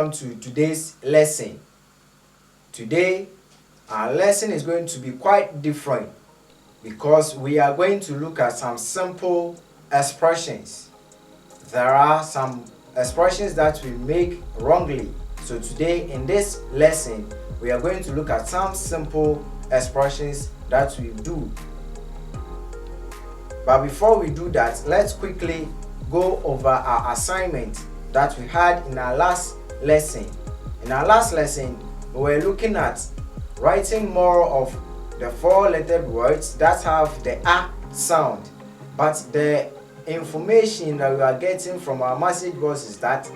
welcome to today's lesson. Today, our lesson is going to be quite different because we are going to look at some simple expressions. There are some expressions that we make wrongly. So today in this lesson, we are going to look at some simple expressions that we do. But before we do that, let's quickly go over our assignment that we had in our last lesson. In our last lesson, we were looking at writing more of the four-lettered words that have the A sound. But the information that we are getting from our message boards is that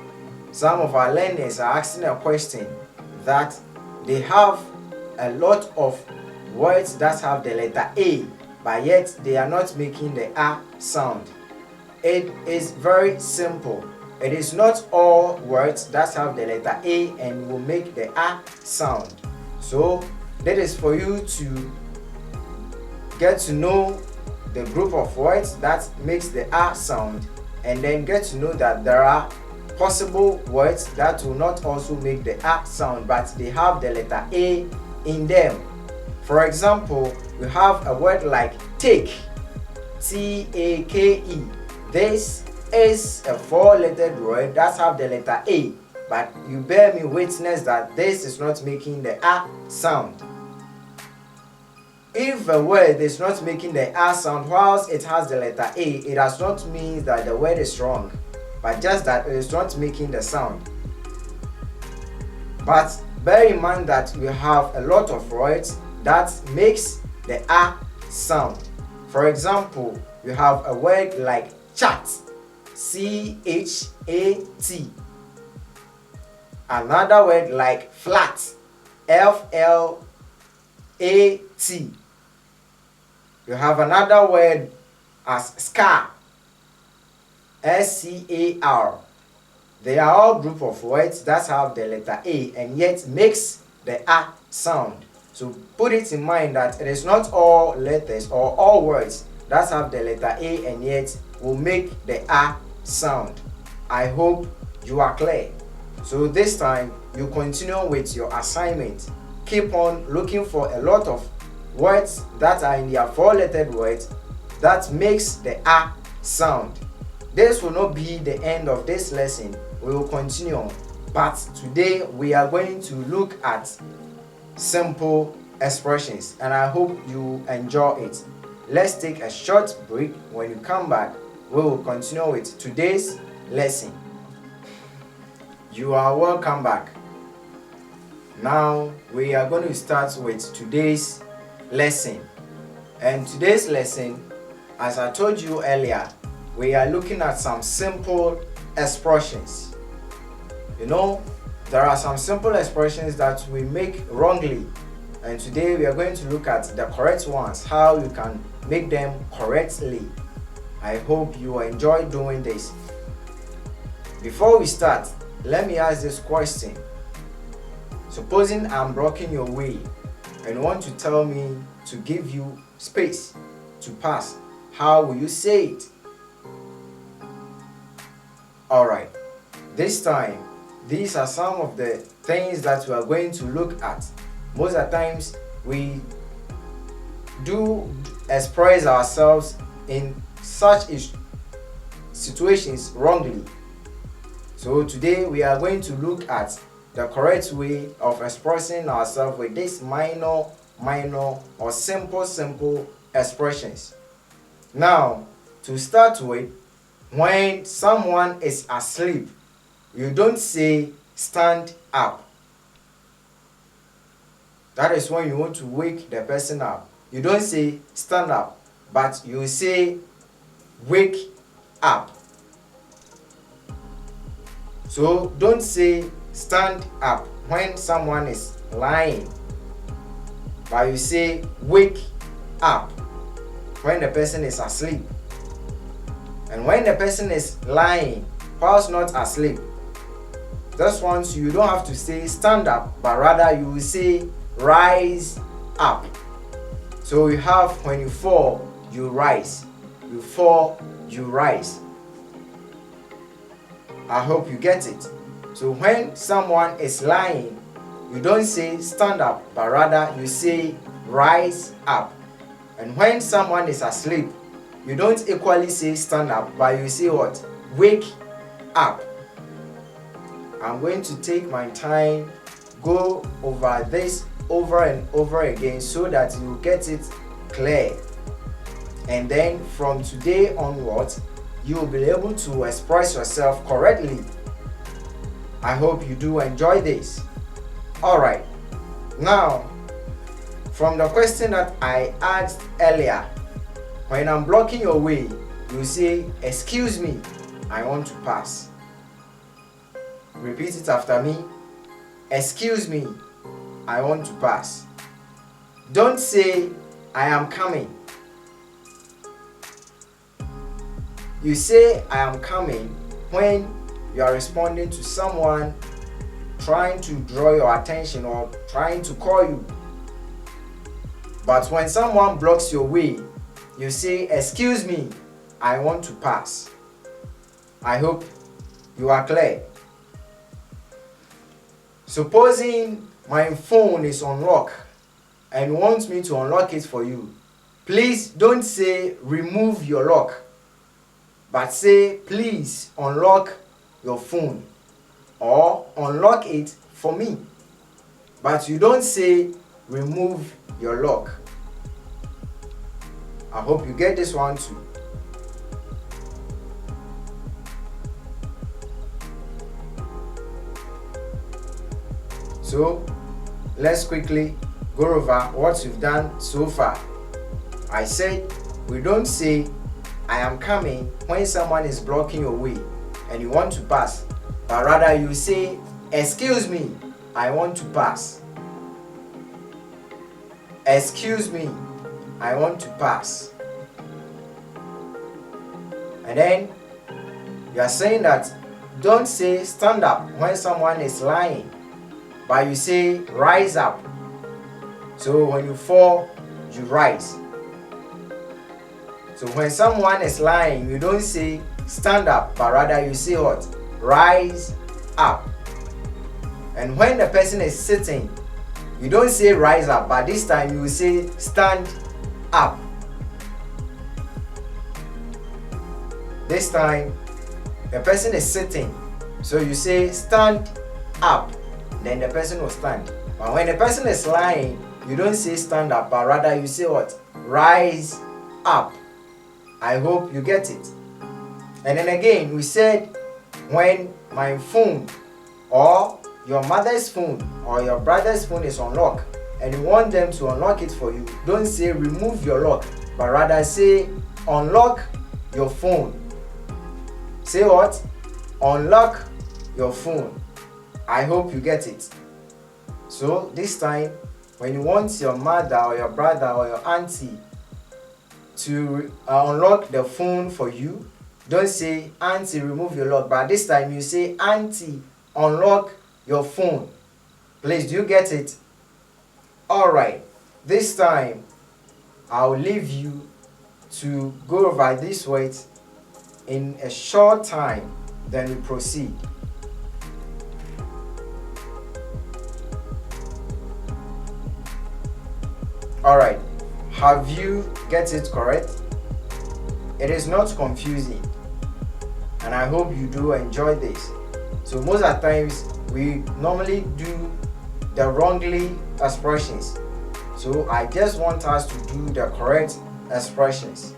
some of our learners are asking a question that they have a lot of words that have the letter A, but yet they are not making the A sound. It is very simple. It is not all words that have the letter A and will make the A sound. So that is for you to get to know the group of words that makes the A sound, and then get to know that there are possible words that will not also make the A sound, but they have the letter A in them. For example, we have a word like take, T-A-K-E. This is a four-lettered word that have the letter A, but you bear me witness that this is not making the A sound. If a word is not making the A sound whilst it has the letter A, it does not mean that the word is wrong, but just that it is not making the sound. But bear in mind that we have a lot of words that makes the A sound. For example, you have a word like chat, C-H-A-T. Another word like flat, F-L-A-T. You have another word as scar, S-C-A-R. They are all group of words that have the letter A and yet makes the A sound. So put it in mind that it is not all letters or all words that have the letter A and yet will make the A sound. I hope you are clear. So this time you continue with your assignment. Keep on looking for a lot of words that are in their four-lettered words that makes the A sound. This will not be the end of this lesson. We will continue on. But today we are going to look at simple expressions, and I hope you enjoy it. Let's take a short break. When you come back, we will continue with today's lesson. You are welcome back. Now we are going to start with today's lesson. And today's lesson, as I told you earlier, we are looking at some simple expressions. You know, there are some simple expressions that we make wrongly, and today we are going to look at the correct ones, how you can make them correctly. I hope you enjoy doing this. Before we start, let me ask this question. Supposing I'm blocking your way and want to tell me to give you space to pass, how will you say it? Alright, this time, these are some of the things that we are going to look at. Most of the times, we do express ourselves in such situations wrongly. So today we are going to look at the correct way of expressing ourselves with these minor or simple expressions. Now, to start with, when someone is asleep, you don't say stand up. That is when you want to wake the person up. You don't say stand up, but you say wake up. So don't say stand up when someone is lying, but you say wake up when the person is asleep. And when the person is lying whilst not asleep, this one you don't have to say stand up, but rather you will say rise up. So you have when you fall, you rise. You fall, you rise. I hope you get it. So when someone is lying, you don't say stand up, but rather you say rise up. And when someone is asleep, you don't equally say stand up, but you say what? Wake up. I'm going to take my time, go over this over and over again so that you get it clear. And then from today onwards, you will be able to express yourself correctly. I hope you do enjoy this. Alright, now from the question that I asked earlier, when I'm blocking your way, you say, excuse me, I want to pass. Repeat it after me. Excuse me, I want to pass. Don't say, I am coming. You say, I am coming when you are responding to someone trying to draw your attention or trying to call you. But when someone blocks your way, you say, excuse me, I want to pass. I hope you are clear. Supposing my phone is on lock and you want me to unlock it for you, please don't say remove your lock, but say please unlock your phone or unlock it for me. But you don't say remove your lock. I hope you get this one too. So let's quickly go over what you've done so far. I said we don't say I am coming when someone is blocking your way and you want to pass, but rather you say excuse me, I want to pass. Excuse me, I want to pass. And then you are saying that don't say stand up when someone is lying, but you say rise up. So when you fall, you rise. So when someone is lying, you don't say stand up, but rather you say what? Rise up. And when the person is sitting, you don't say rise up, but this time you will say stand up. This time the person is sitting, so you say stand up, then the person will stand. But when the person is lying, you don't say stand up, but rather you say what? Rise up. I hope you get it. And then again, we said when my phone or your mother's phone or your brother's phone is on lock and you want them to unlock it for you, don't say remove your lock, but rather say unlock your phone. Say what? Unlock your phone. I hope you get it. So this time, when you want your mother or your brother or your auntie to unlock the phone for you, don't say auntie remove your lock, but this time you say auntie unlock your phone. Please, do you get it? Alright, this time I'll leave you to go over these words in a short time, then we proceed. Alright, have you get it correct? It is not confusing, and I hope you do enjoy this. So most of the times we normally do the wrongly expressions, so I just want us to do the correct expressions.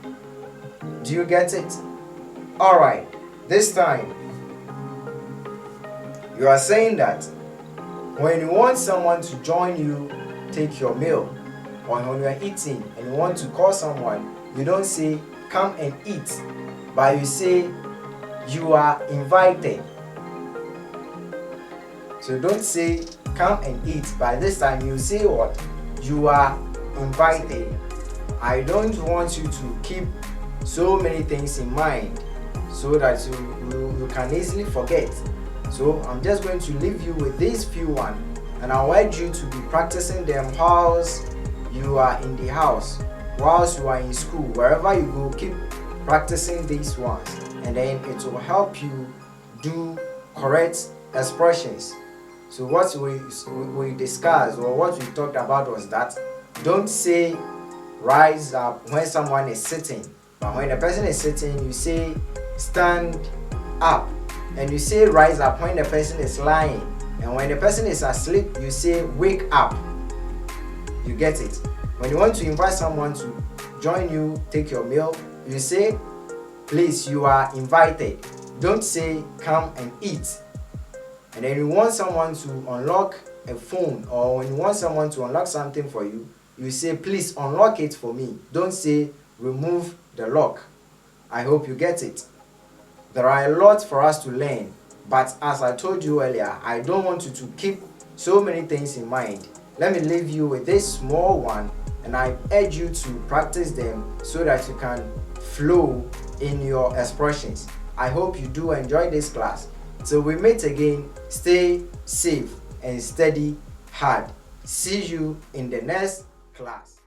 Do you get it? Alright, this time you are saying that when you want someone to join you take your meal, or when you are eating and you want to call someone, you don't say come and eat, but you say you are invited. So don't say come and eat, by this time you say what? You are invited. I don't want you to keep so many things in mind so that you can easily forget. So I'm just going to leave you with these few ones, and I want you to be practicing them whilst you are in the house, whilst you are in school, wherever you go, keep practicing these ones, and then it will help you do correct expressions. So what we discussed, or what we talked about, was that don't say rise up when someone is sitting, but when the person is sitting, you say stand up, and you say rise up when the person is lying, and when the person is asleep, you say wake up. You get it? When you want to invite someone to join you take your meal, you say please, you are invited. Don't say come and eat. And then you want someone to unlock a phone, or when you want someone to unlock something for you, you say please unlock it for me. Don't say remove the lock. I hope you get it. There are a lot for us to learn, but as I told you earlier, I don't want you to keep so many things in mind. Let me leave you with this small one, and I urge you to practice them so that you can flow in your expressions. I hope you do enjoy this class. Till we meet again, stay safe and study hard. See you in the next class.